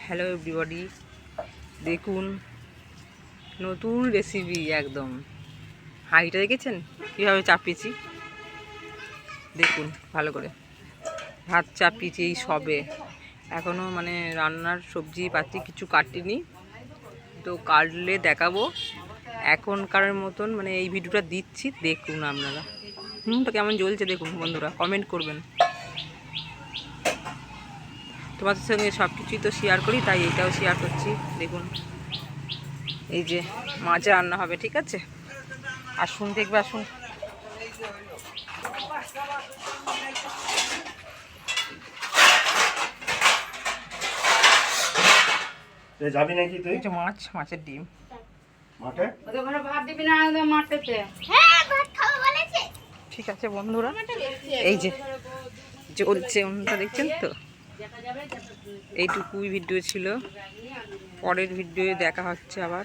Hello everybody, দেখুন নতুন recipe. একদম হাঁড়িটা দেখেছেন কীভাবে চাপিয়েছি, দেখুন ভালো করে। ভাত চাপিয়েছি এই সবে, এখনও মানে রান্নার সবজি পাতি কিছু কাটিনি, তো কাটলে দেখাবো। এখনকার মতন মানে এই ভিডিওটা দিচ্ছি, দেখুন আপনারা। তো কেমন জ্বলছে দেখুন বন্ধুরা, কমেন্ট করবেন। তোমাদের সঙ্গে সব কিছুই তো শেয়ার করি, তাই এটাও শেয়ার করছি। দেখুন এই যে মাছ রান্না হবে, ঠিক আছে? আসুন দেখবে, আসুন। যাবি নাকি তুই? মাছ, মাছের ডিম। মাঠে ভাত দিবি না মাঠেতে? ঠিক আছে বন্ধুরা, এই যে চলছে উনুনটা, দেখছেন তো? এইটুকুই ভিডিও ছিল, পরের ভিডিও দেখা হচ্ছে আবার।